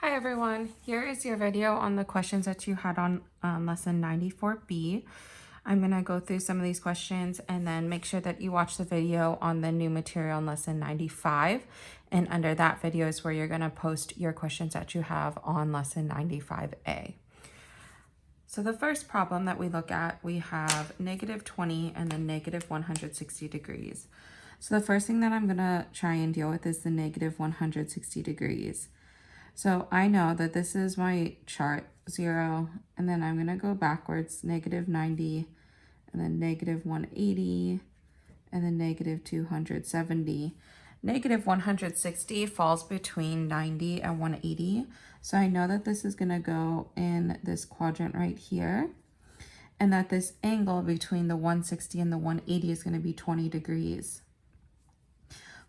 Hi everyone, here is your video on the questions that you had on lesson 94B. I'm going to go through some of these questions and then make sure that you watch the video on the new material in lesson 95. And under that video is where you're going to post your questions that you have on lesson 95A. So the first problem that we look at, we have negative 20 and then negative 160 degrees. So the first thing that I'm going to try and deal with is the negative 160 degrees. So I know that this is my chart, 0, and then I'm going to go backwards, negative 90, and then negative 180, and then negative 270. Negative 160 falls between 90 and 180, so I know that this is going to go in this quadrant right here, and that this angle between the 160 and the 180 is going to be 20 degrees.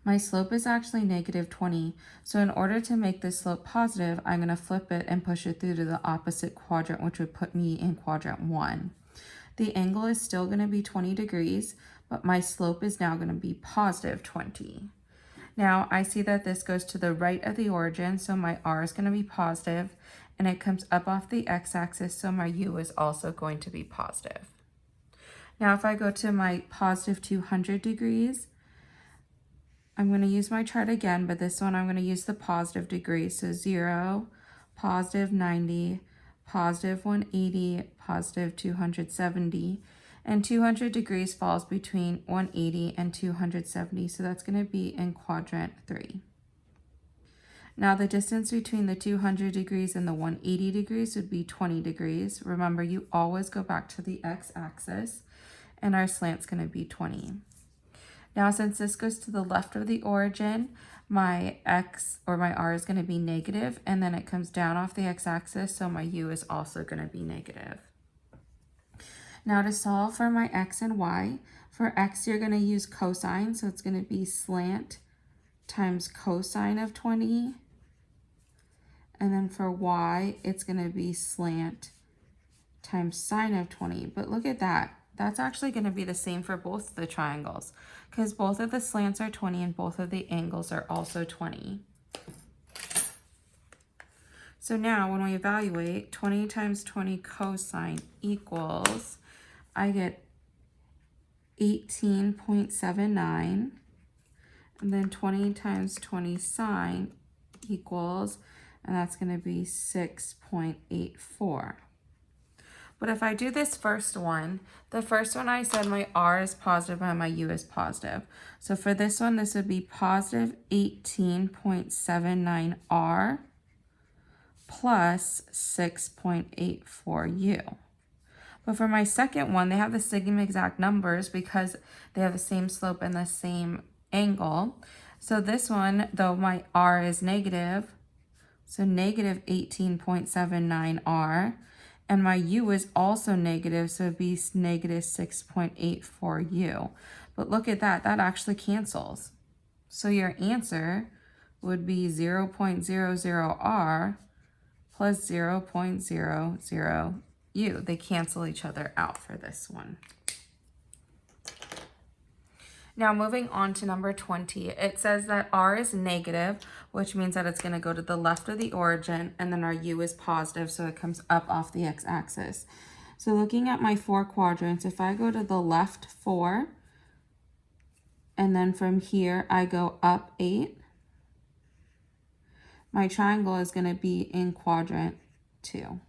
My slope is actually negative 20, so in order to make this slope positive, I'm going to flip it and push it through to the opposite quadrant, which would put me in quadrant 1. The angle is still going to be 20 degrees, but my slope is now going to be positive 20. Now, I see that this goes to the right of the origin, so my r is going to be positive, and it comes up off the x-axis, so my u is also going to be positive. Now, if I go to my positive 200 degrees, I'm going to use my chart again, but this one I'm going to use the positive degrees. So 0, positive 90, positive 180, positive 270. And 200 degrees falls between 180 and 270. So that's going to be in quadrant 3. Now the distance between the 200 degrees and the 180 degrees would be 20 degrees. Remember, you always go back to the x-axis, and our slant's going to be 20. Now, since this goes to the left of the origin, my x or my r is going to be negative, and then it comes down off the x-axis, so my u is also going to be negative. Now, to solve for my x and y, for x, you're going to use cosine, so it's going to be slant times cosine of 20. And then for y, it's going to be slant times sine of 20. But look at that. That's actually going to be the same for both of the triangles because both of the slants are 20 and both of the angles are also 20. So now when we evaluate 20 times 20 cosine equals, I get 18.79, and then 20 times 20 sine equals, and that's going to be 6.84. But if I do this first one, the first one I said my r is positive and my u is positive. So for this one, this would be positive 18.79 r plus 6.84 u. But for my second one, they have the same exact numbers because they have the same slope and the same angle. So this one, though my r is negative, so negative 18.79 r, and my u is also negative, so it'd be negative 6.84 u. But look at that, that actually cancels. So your answer would be 0.00 r plus 0.00 u. They cancel each other out for this one. Now moving on to number 20, it says that r is negative, which means that it's going to go to the left of the origin, and then our u is positive, so it comes up off the x-axis. So looking at my 4 quadrants, if I go to the left 4, and then from here I go up 8, my triangle is going to be in quadrant 2.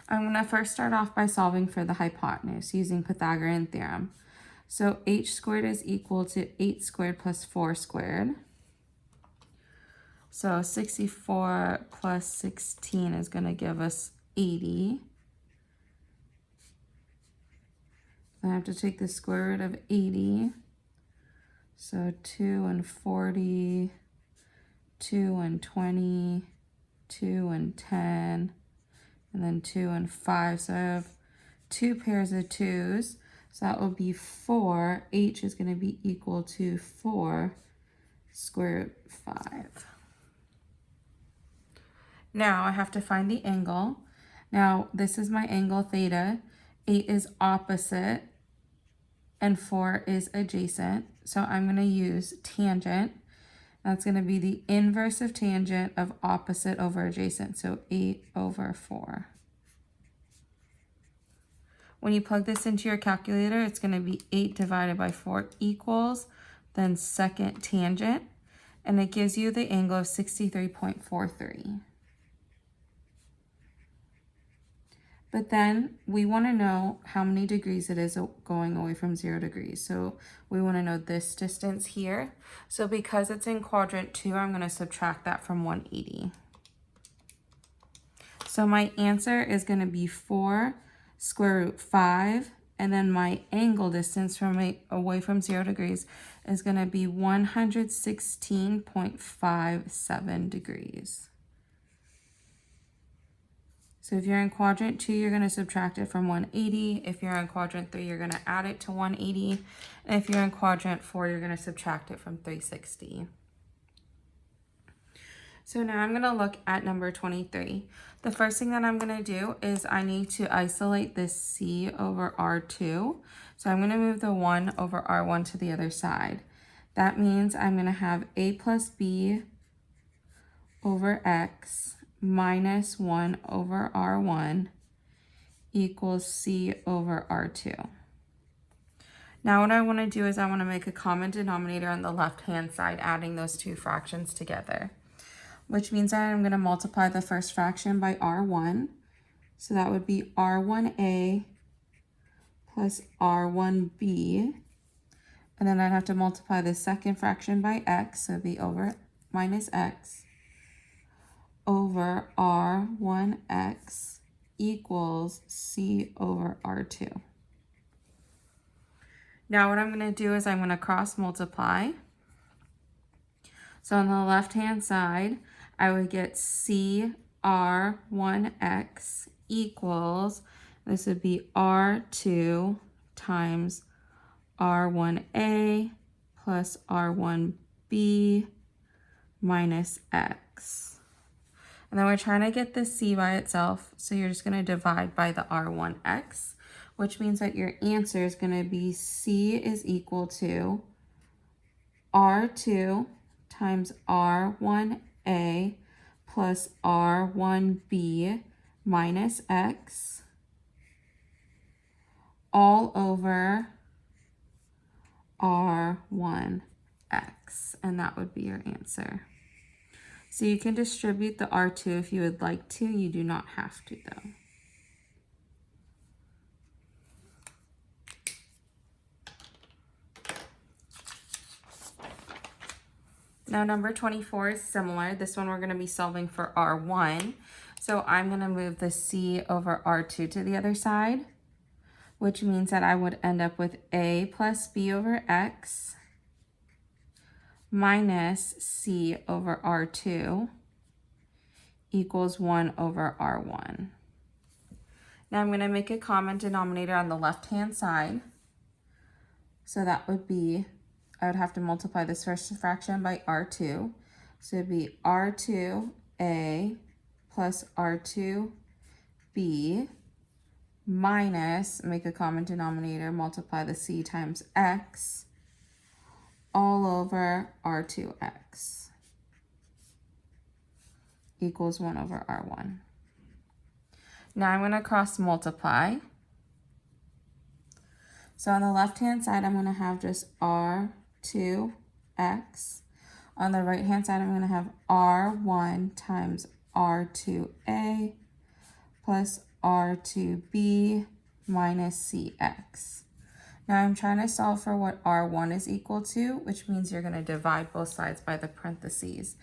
I'm going to first start off by solving for the hypotenuse using Pythagorean theorem. So h squared is equal to 8 squared plus 4 squared. So 64 plus 16 is going to give us 80. So I have to take the square root of 80. So 2 and 40, 2 and 20, 2 and 10, and then 2 and 5. So I have 2 pairs of 2's. So that will be 4. H is going to be equal to 4 square root 5. Now I have to find the angle. Now this is my angle theta. 8 is opposite and 4 is adjacent. So I'm going to use tangent. That's going to be the inverse of tangent of opposite over adjacent, so 8/4. When you plug this into your calculator, it's going to be 8 divided by 4 equals, then second tangent, and it gives you the angle of 63.43. But then we want to know how many degrees it is going away from 0 degrees. So we want to know this distance here. So because it's in quadrant 2, I'm going to subtract that from 180. So my answer is going to be 4 square root 5. And then my angle distance from away from 0 degrees is going to be 116.57 degrees. So if you're in quadrant 2, you're going to subtract it from 180. If you're in quadrant 3, you're going to add it to 180. And if you're in quadrant 4, you're going to subtract it from 360. So now I'm going to look at number 23. The first thing that I'm going to do is I need to isolate this C over R2. So I'm going to move the 1 over R1 to the other side. That means I'm going to have A plus B over X minus 1 over R1 equals C over R2. Now what I want to do is I want to make a common denominator on the left-hand side, adding those two fractions together, which means that I'm going to multiply the first fraction by R1. So that would be R1A plus R1B. And then I'd have to multiply the second fraction by X, so it'd be over minus X over R1X equals C over R2. Now what I'm going to do is I'm going to cross multiply. So on the left-hand side, I would get C R1X equals, this would be R2 times R1A plus R1B minus X. And then we're trying to get the C by itself, so you're just going to divide by the R1X, which means that your answer is going to be C is equal to R2 times R1A plus R1B minus X all over R1X, and that would be your answer. So you can distribute the R2 if you would like to. You do not have to, though. Now number 24 is similar. This one we're going to be solving for R1. So I'm going to move the C over R2 to the other side, which means that I would end up with A plus B over X minus C over R2 equals 1 over R1. Now I'm going to make a common denominator on the left-hand side. So that would be, I would have to multiply this first fraction by R2. So it'd be R2A plus R2B minus, make a common denominator, multiply the C times X all over R2X equals 1 over R1. Now I'm going to cross multiply. So on the left-hand side, I'm going to have just R2X. On the right-hand side, I'm going to have R1 times R2A plus R2B minus CX. Now I'm trying to solve for what R1 is equal to, which means you're going to divide both sides by the parentheses,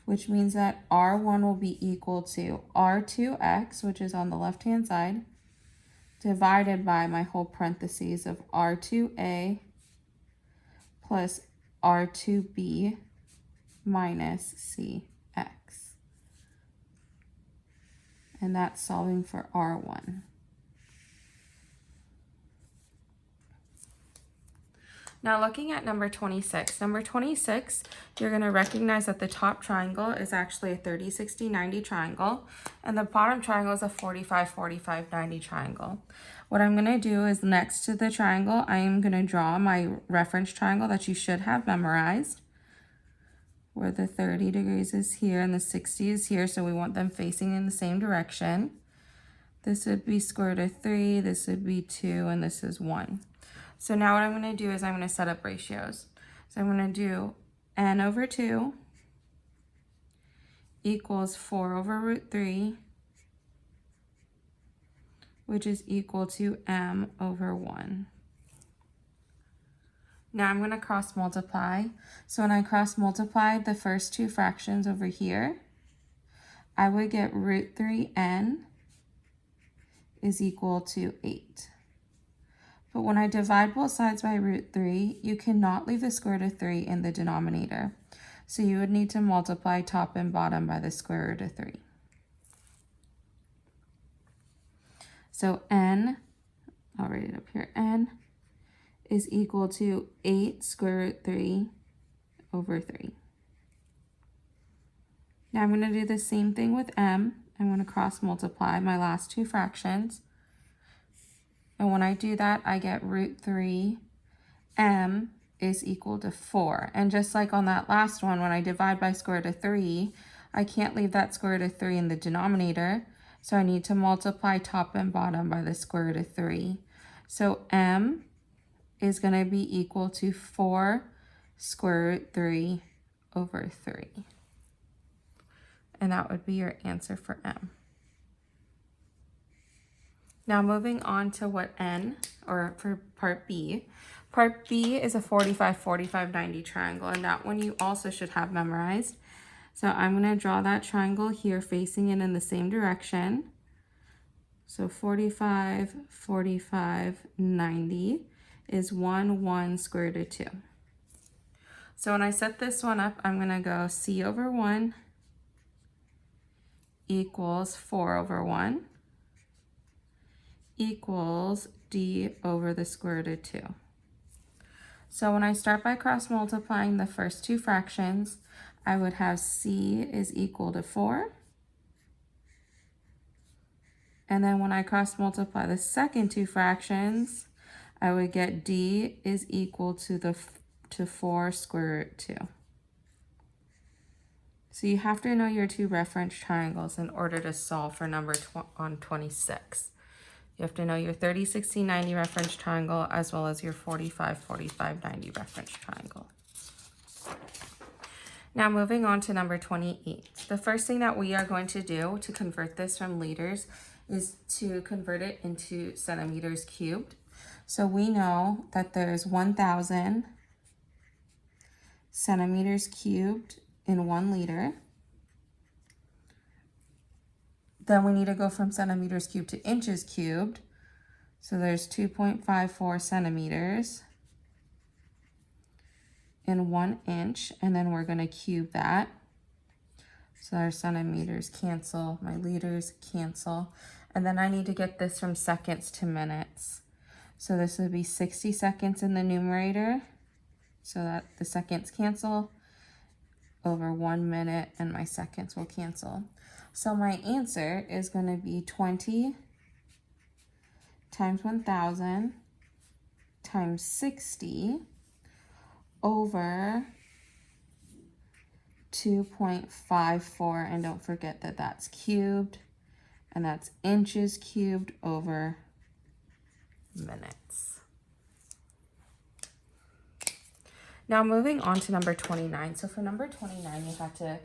which means that R1 will be equal to R2X, which is on the left-hand side, divided by my whole parentheses of R2A plus R2B minus CX. And that's solving for R1. Now looking at number 26. Number 26, you're going to recognize that the top triangle is actually a 30, 60, 90 triangle, and the bottom triangle is a 45, 45, 90 triangle. What I'm going to do is next to the triangle, I am going to draw my reference triangle that you should have memorized. where the 30 degrees is here and the 60 is here, so we want them facing in the same direction. This would be square root of 3, this would be 2, and this is 1. So now what I'm going to do is I'm going to set up ratios. So I'm going to do n over 2 equals 4 over root 3, which is equal to m over 1. Now I'm going to cross multiply. So when I cross multiply the first two fractions over here, I would get root 3n is equal to 8. But when I divide both sides by root 3, you cannot leave the square root of 3 in the denominator. So you would need to multiply top and bottom by the square root of 3. So n, I'll write it up here, n is equal to 8 square root 3 over 3. Now I'm going to do the same thing with m. I'm going to cross multiply my last two fractions. And when I do that, I get root 3 m is equal to 4. And just like on that last one, when I divide by square root of 3, I can't leave that square root of 3 in the denominator. So I need to multiply top and bottom by the square root of 3. So m is going to be equal to 4 square root 3 over 3. And that would be your answer for m. Now moving on to what n, or for part B. Part B is a 45, 45, 90 triangle, and that one you also should have memorized. So I'm going to draw that triangle here facing it in the same direction. So 45, 45, 90 is 1, 1 square root of 2. So when I set this one up, I'm going to go c over 1 equals 4 over 1 equals d over the square root of 2. So when I start by cross multiplying the first two fractions, I would have c is equal to 4. And then when I cross multiply the second two fractions, I would get d is equal to 4 square root 2. So you have to know your two reference triangles in order to solve for number on 26. You have to know your 30, 60, 90 reference triangle as well as your 45, 45, 90 reference triangle. Now moving on to number 28. The first thing that we are going to do to convert this from liters is to convert it into centimeters cubed. So we know that there's 1,000 centimeters cubed in 1 liter. Then we need to go from centimeters cubed to inches cubed. So there's 2.54 centimeters in 1 inch, and then we're going to cube that. So our centimeters cancel, my liters cancel, and then I need to get this from seconds to minutes. So this would be 60 seconds in the numerator, so that the seconds cancel over 1 minute, and my seconds will cancel. So my answer is going to be 20 times 1,000 times 60 over 2.54, and don't forget that that's cubed, and that's inches cubed over minutes. Now moving on to number 29. So for number 29, you have to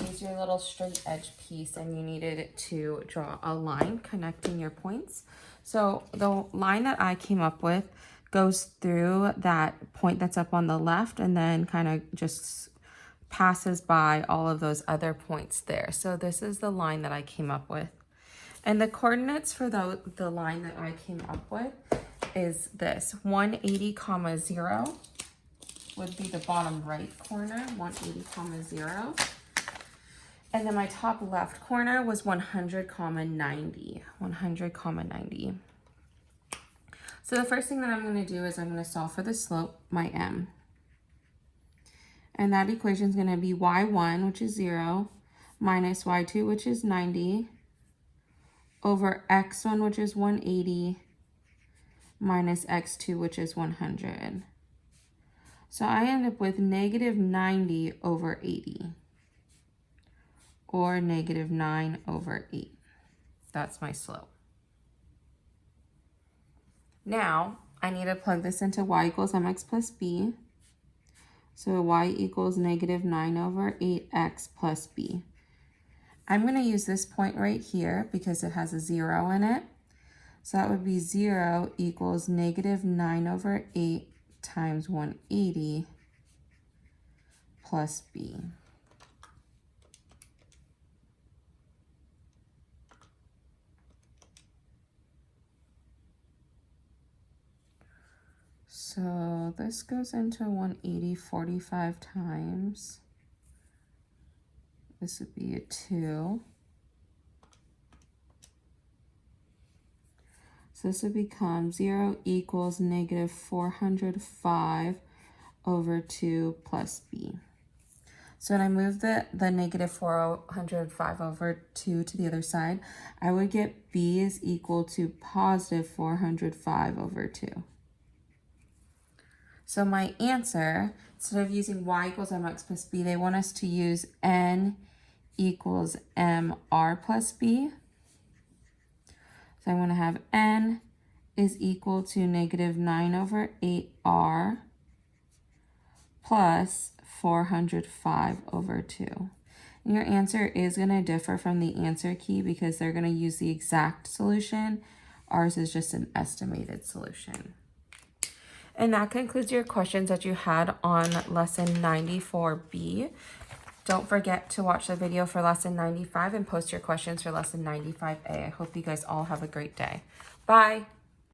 use your little straight edge piece, and you needed to draw a line connecting your points. So the line that I came up with goes through that point that's up on the left and then kind of just passes by all of those other points there. So this is the line that I came up with. And the coordinates for the line that I came up with is this. 180, 0 would be the bottom right corner, 180, 0. And then my top left corner was 100, 90. 100, 90. So the first thing that I'm going to do is I'm going to solve for the slope, my m. And that equation is going to be y1, which is 0, minus y2, which is 90, over x1, which is 180, minus x2, which is 100. So I end up with negative 90 over 80, or negative 9 over 8. That's my slope. Now, I need to plug this into y equals mx plus b. So y equals negative 9 over 8x plus b. I'm going to use this point right here because it has a 0 in it. So that would be 0 equals negative 9 over 8 times 180 plus b. So this goes into 180 45 times. This would be a 2. So this would become 0 equals negative 405 over 2 plus b. So when I move the negative 405 over 2 to the other side, I would get b is equal to positive 405 over 2. So my answer, instead of using y equals mx plus b, they want us to use n equals mr plus b. So I want to have n is equal to negative 9 over 8r plus 405 over 2. And your answer is going to differ from the answer key because they're going to use the exact solution. Ours is just an estimated solution. And that concludes your questions that you had on lesson 94B. Don't forget to watch the video for lesson 95 and post your questions for lesson 95A. I hope you guys all have a great day. Bye.